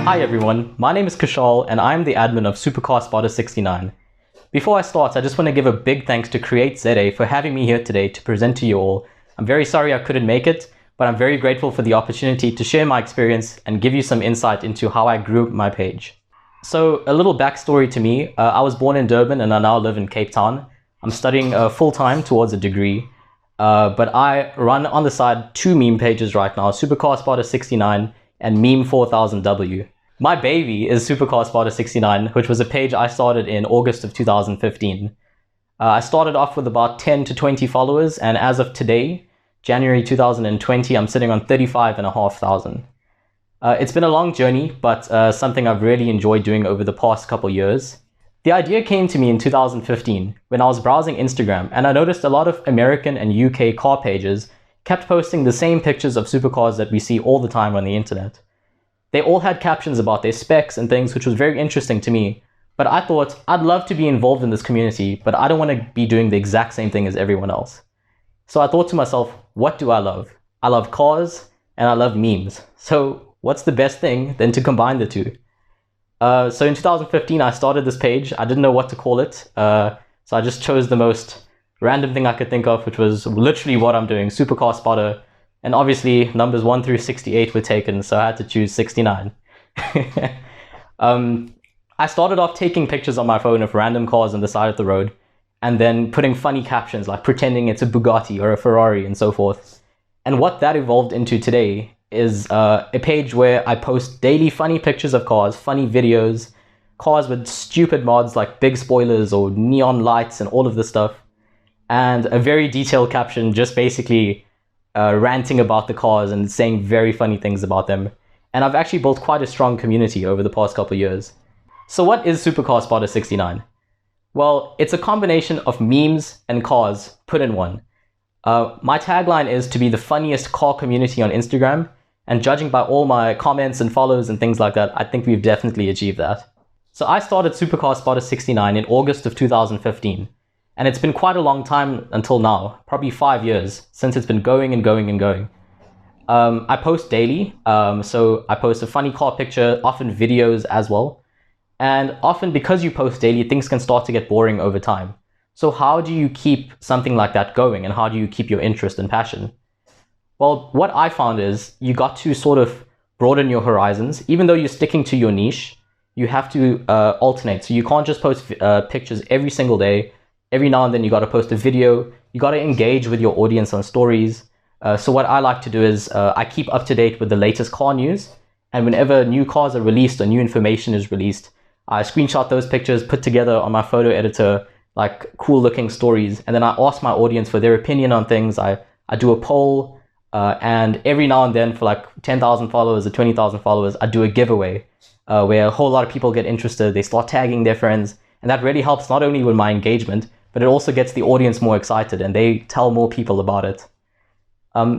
Hi everyone, my name is Kushal and I'm the admin of SuperCarSpotter69. Before I start, I just want to give a big thanks to CreateZA for having me here today to present to you all. I'm very sorry I couldn't make it, but I'm very grateful for the opportunity to share my experience and give you some insight into how I grew my page. So a little backstory to me, I was born in Durban and I now live in Cape Town. I'm studying full-time towards a degree, but I run on the side two meme pages right now, SuperCarspotter69 and Meme4000W. My baby is SuperCarspotter69, which was a page I started in August of 2015. I started off with about 10 to 20 followers, and as of today, January 2020, I'm sitting on 35,500. It's been a long journey, but something I've really enjoyed doing over the past couple years. The idea came to me in 2015 when I was browsing Instagram, and I noticed a lot of American and UK car pages kept posting the same pictures of supercars that we see all the time on the internet. They all had captions about their specs and things, which was very interesting to me, but I thought I'd love to be involved in this community, but I don't want to be doing the exact same thing as everyone else. So I thought to myself, what do I love? I love cars and I love memes. So what's the best thing than to combine the two? So in 2015, I started this page. I didn't know what to call it, so I just chose the most random thing I could think of, which was literally what I'm doing, SuperCarspotter. And obviously, numbers 1 through 68 were taken, so I had to choose 69. I started off taking pictures on my phone of random cars on the side of the road, and then putting funny captions like pretending it's a Bugatti or a Ferrari and so forth. And what that evolved into today is a page where I post daily funny pictures of cars, funny videos, cars with stupid mods like big spoilers or neon lights and all of this stuff, and a very detailed caption just basically ranting about the cars and saying very funny things about them. And I've actually built quite a strong community over the past couple of years. So what is SuperCarspotter69? Well, it's a combination of memes and cars put in one. My tagline is to be the funniest car community on Instagram, and judging by all my comments and follows and things like that, I think we've definitely achieved that. So I started SuperCarspotter69 in August of 2015. And it's been quite a long time until now, probably 5 years, since it's been going and going and going. I post daily, so I post a funny car picture, often videos as well. And often because you post daily, things can start to get boring over time. So how do you keep something like that going, and how do you keep your interest and passion? Well, what I found is you got to sort of broaden your horizons. Even though you're sticking to your niche, you have to alternate. So you can't just post pictures every single day. Every now and then you got to post a video. You got to engage with your audience on stories. So what I like to do is I keep up to date with the latest car news. And whenever new cars are released or new information is released, I screenshot those pictures, put together on my photo editor, like cool looking stories. And then I ask my audience for their opinion on things. I do a poll. And every now and then for like 10,000 followers or 20,000 followers, I do a giveaway where a whole lot of people get interested. They start tagging their friends. And that really helps not only with my engagement, but it also gets the audience more excited and they tell more people about it.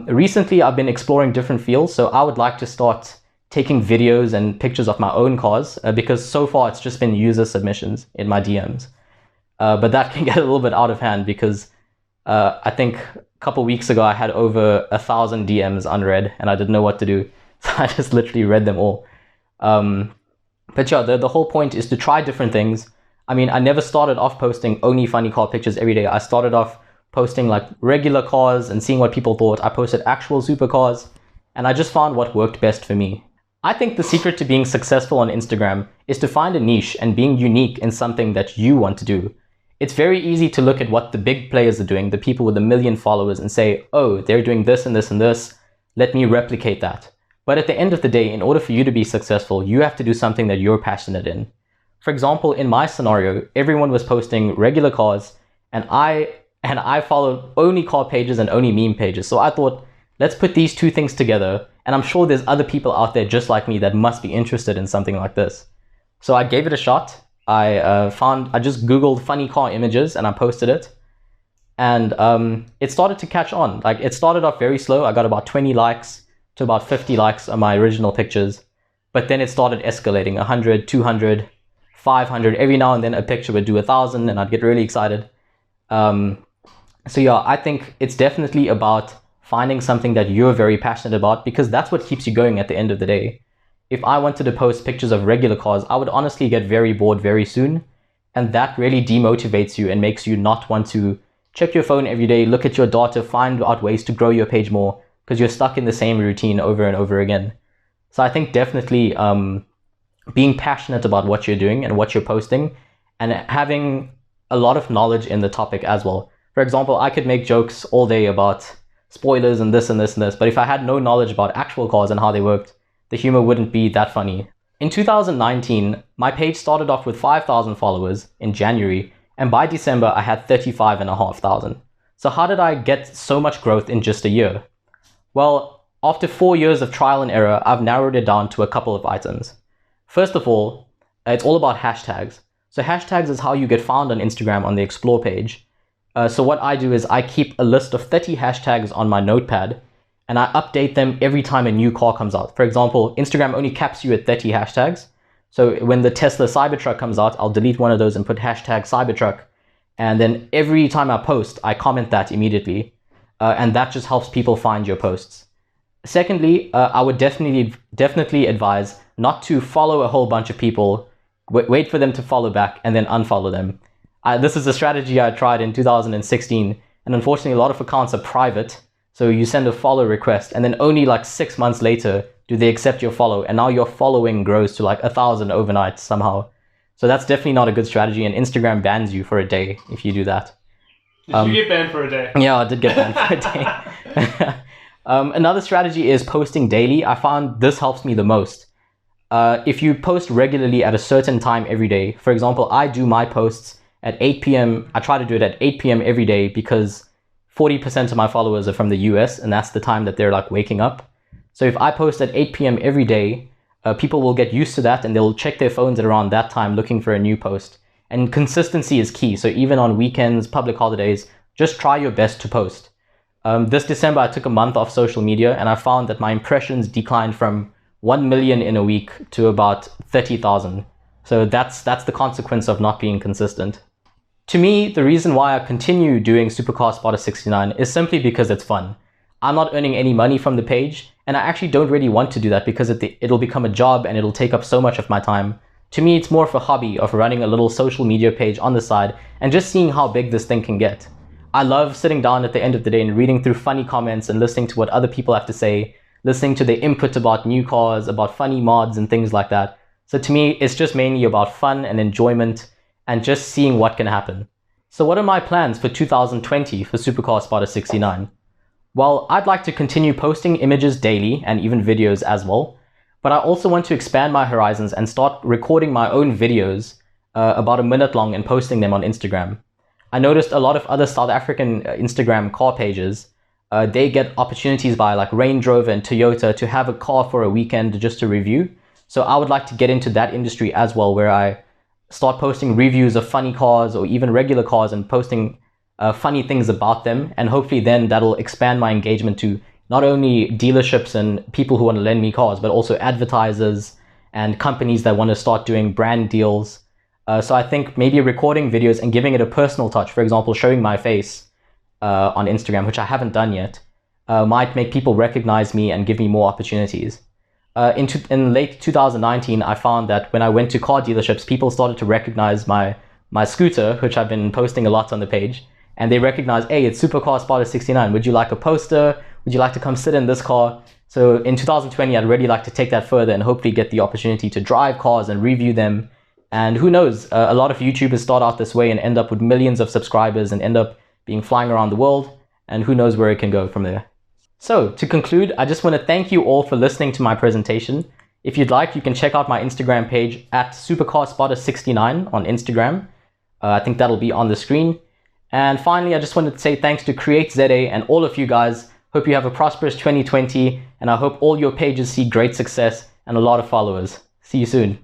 Recently, I've been exploring different fields, so I would like to start taking videos and pictures of my own cars because so far it's just been user submissions in my DMs. But that can get a little bit out of hand because I think a couple weeks ago I had over 1,000 DMs unread and I didn't know what to do. So I just literally read them all. But yeah, the whole point is to try different things. I mean, I never started off posting only funny car pictures every day. I started off posting like regular cars and seeing what people thought. I posted actual supercars and I just found what worked best for me. I think the secret to being successful on Instagram is to find a niche and being unique in something that you want to do. It's very easy to look at what the big players are doing, the people with 1 million followers, and say, oh, they're doing this and this and this. Let me replicate that. But at the end of the day, in order for you to be successful, you have to do something that you're passionate in. For example, in my scenario, everyone was posting regular cars and I followed only car pages and only meme pages. So I thought, let's put these two things together. And I'm sure there's other people out there just like me that must be interested in something like this. So I gave it a shot. I just Googled funny car images and I posted it. And it started to catch on. Like it started off very slow. I got about 20 likes to about 50 likes on my original pictures. But then it started escalating, 100, 200, 500. Every now and then a picture would do 1,000 and I'd get really excited. So yeah, I think it's definitely about finding something that you're very passionate about because that's what keeps you going at the end of the day. if I wanted to post pictures of regular cars, I would honestly get very bored very soon. And that really demotivates you and makes you not want to check your phone every day, look at your data, find out ways to grow your page more, because you're stuck in the same routine over and over again. So I think definitely being passionate about what you're doing and what you're posting, and having a lot of knowledge in the topic as well. For example, I could make jokes all day about spoilers and this and this and this, but if I had no knowledge about actual cars and how they worked, the humor wouldn't be that funny. In 2019, my page started off with 5,000 followers in January, and by December I had 35,500. So how did I get so much growth in just a year? Well, after 4 years of trial and error, I've narrowed it down to a couple of items. First of all, it's all about hashtags. So hashtags is how you get found on Instagram on the Explore page. So what I do is I keep a list of 30 hashtags on my notepad, and I update them every time a new car comes out. For example, Instagram only caps you at 30 hashtags. So when the Tesla Cybertruck comes out, I'll delete one of those and put hashtag Cybertruck. And then every time I post, I comment that immediately. And that just helps people find your posts. Secondly, I would definitely advise not to follow a whole bunch of people, wait for them to follow back, and then unfollow them. This is a strategy I tried in 2016, and unfortunately a lot of accounts are private. So you send a follow request, and then only like 6 months later do they accept your follow, and now your following grows to like 1,000 overnight somehow. So that's definitely not a good strategy, and Instagram bans you for a day if you do that. Did you get banned for a day? Yeah, I did get banned for a day. Another strategy is posting daily. I found this helps me the most. If you post regularly at a certain time every day, for example, I do my posts at 8 p.m. I try to do it at 8 p.m. every day because 40% of my followers are from the US, and that's the time that they're like waking up. So if I post at 8 p.m. every day, people will get used to that and they'll check their phones at around that time looking for a new post. And consistency is key. So even on weekends, public holidays, just try your best to post. This December, I took a month off social media, and I found that my impressions declined from 1 million in a week to about 30,000. So that's the consequence of not being consistent. To me, the reason why I continue doing SuperCarSpotter69 is simply because it's fun. I'm not earning any money from the page, and I actually don't really want to do that because it'll become a job and it'll take up so much of my time. To me, it's more of a hobby of running a little social media page on the side and just seeing how big this thing can get. I love sitting down at the end of the day and reading through funny comments and listening to what other people have to say, listening to their input about new cars, about funny mods and things like that. So to me, it's just mainly about fun and enjoyment and just seeing what can happen. So what are my plans for 2020 for SuperCarspotter69? Well, I'd like to continue posting images daily and even videos as well, but I also want to expand my horizons and start recording my own videos about a minute long and posting them on Instagram. I noticed a lot of other South African Instagram car pages, they get opportunities by like Range Rover and Toyota to have a car for a weekend just to review. So I would like to get into that industry as well, where I start posting reviews of funny cars or even regular cars and posting funny things about them. And hopefully then that'll expand my engagement to not only dealerships and people who want to lend me cars, but also advertisers and companies that want to start doing brand deals. So I think maybe recording videos and giving it a personal touch, for example, showing my face on Instagram, which I haven't done yet, might make people recognize me and give me more opportunities. In late 2019, I found that when I went to car dealerships, people started to recognize my scooter, which I've been posting a lot on the page, and they recognize, hey, it's SuperCarspotter69. Would you like a poster? Would you like to come sit in this car? So in 2020, I'd really like to take that further and hopefully get the opportunity to drive cars and review them. And who knows, a lot of YouTubers start out this way and end up with millions of subscribers and end up being flying around the world. And who knows where it can go from there. So to conclude, I just want to thank you all for listening to my presentation. If you'd like, you can check out my Instagram page at SuperCarspotter69 on Instagram. I think that'll be on the screen. And finally, I just wanted to say thanks to CreateZA and all of you guys. Hope you have a prosperous 2020, and I hope all your pages see great success and a lot of followers. See you soon.